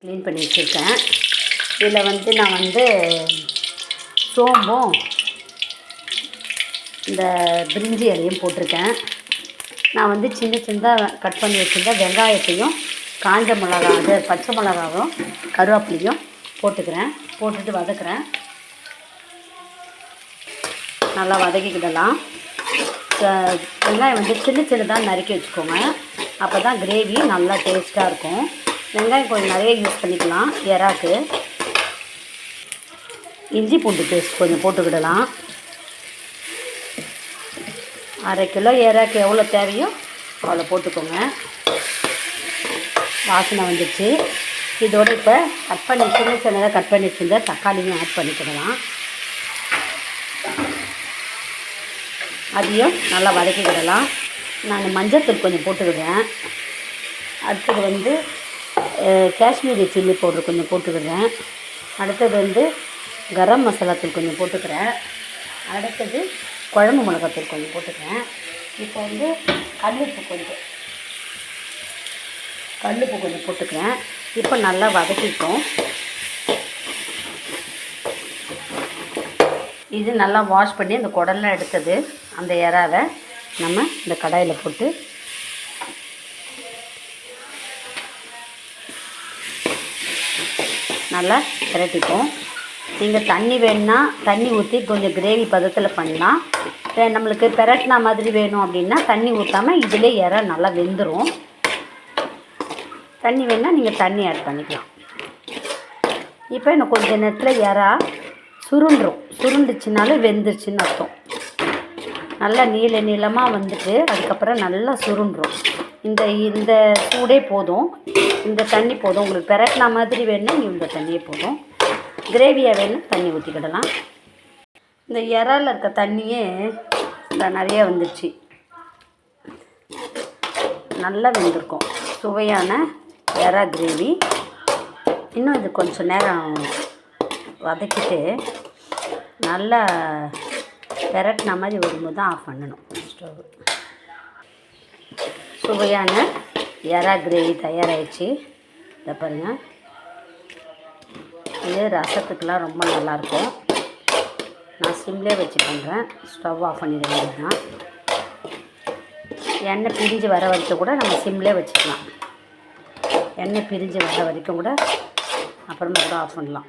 Clean பண்ணி வச்சுருக்கேன். இதில் நான் சோம்பும் இந்த பிரிஞ்சி இலையும் போட்டிருக்கேன். நான் சின்ன சின்னதாக கட் பண்ணி வச்சுருந்த வெங்காயத்தையும் காஞ்ச மிளகா பச்சை மிளகாவும் கருவேப்பிலையும் போட்டுக்கிறேன். போட்டுட்டு வதக்குறேன். நல்லா வதக்கிக்கிடலாம். வெங்காயம் சின்ன சின்னதாக நறுக்கி வச்சுக்கோங்க. அப்போ தான் கிரேவி நல்லா டேஸ்ட்டாக இருக்கும். வெங்காயம் கொஞ்சம் நிறைய யூஸ் பண்ணிக்கலாம். எறாக்கு இஞ்சி பூண்டு பேஸ்ட் கொஞ்சம் போட்டுக்கிடலாம். 1/2 கிலோ எறாக்கு எவ்வளோ தேவையோ அவ்வளோ போட்டுக்கோங்க. வாசனை வந்துடுச்சு. இதோடு இப்போ கட் பண்ணி சின்ன சின்னதாக கட் பண்ணி வச்சுருந்த தக்காளியும் ஆட் பண்ணிக்கிடலாம். அதையும் நல்லா வதக்கிக்கிடலாம். நான் மஞ்சள்தூள் கொஞ்சம் போட்டுக்கிடுறேன். அடுத்தது காஷ்மீரி சில்லி பவுடர் கொஞ்சம் போட்டுக்கிறேன். அடுத்தது கரம் மசாலா தூள் கொஞ்சம் போட்டுக்கிறேன். அடுத்தது குழம்பு மிளகாத்தூள் கொஞ்சம் போட்டுக்கிறேன். இப்போ கல்லுப்பு கொஞ்சம் போட்டுக்கிறேன். இப்போ நல்லா வதக்கிட்டோம். இது நல்லா வாஷ் பண்ணி அந்த குடல்லாம் எடுத்தது அந்த எறாவை நம்ம இந்த கடாயில் போட்டு நல்லா திரட்டிப்போம். நீங்கள் தண்ணி வேணுன்னா தண்ணி ஊற்றி கொஞ்சம் கிரேவி பதத்தில் பண்ணலாம். நம்மளுக்கு பெரட்டினா மாதிரி வேணும் அப்படின்னா தண்ணி ஊற்றாமல் இதிலே எறா நல்லா வெந்துடும். தண்ணி வேணுன்னா நீங்கள் தண்ணி ஆட் பண்ணிக்கலாம். இப்போ இன்னும் கொஞ்சம் நேரத்தில் எறா சுருண்டுச்சுனாலும் வெந்துருச்சுன்னு அர்த்தம். நல்லா நீளமாக அதுக்கப்புறம் நல்லா சுருண்டுரும். இந்த சூடே போதும். இந்த தண்ணி போதும். உங்களுக்கு பெரட்டினா மாதிரி வேணுன்னா இந்த தண்ணியே போதும். கிரேவியாக வேணும் தண்ணி ஊற்றிக்கிடலாம். இந்த இறால் இருக்க தண்ணியே நிறைய வந்துடுச்சு. நல்லா வெந்திருக்கும். சுவையான எறா கிரேவி. இன்னும் இது கொஞ்சம் நேரம் வதக்கிட்டு நல்லா பெரட்டின மாதிரி வரும்போது தான் ஆஃப் பண்ணணும் ஸ்டவ். சுவையான எறா கிரேவி தயாராகிடுச்சு. இதை பாருங்கள். இது ரசத்துக்கெலாம் ரொம்ப நல்லாயிருக்கும். நான் சிம்லே வச்சு பண்ணுறேன். ஸ்டவ் ஆஃப் பண்ணிட வேண்டியதுதான். எண்ணெய் பிரிஞ்சு வர வரைக்கும் கூட நம்ம சிம்லே வச்சுக்கலாம். எண்ணெய் பிரிஞ்சு வர வரைக்கும் கூட அப்புறமா கூட ஆஃப் பண்ணலாம்.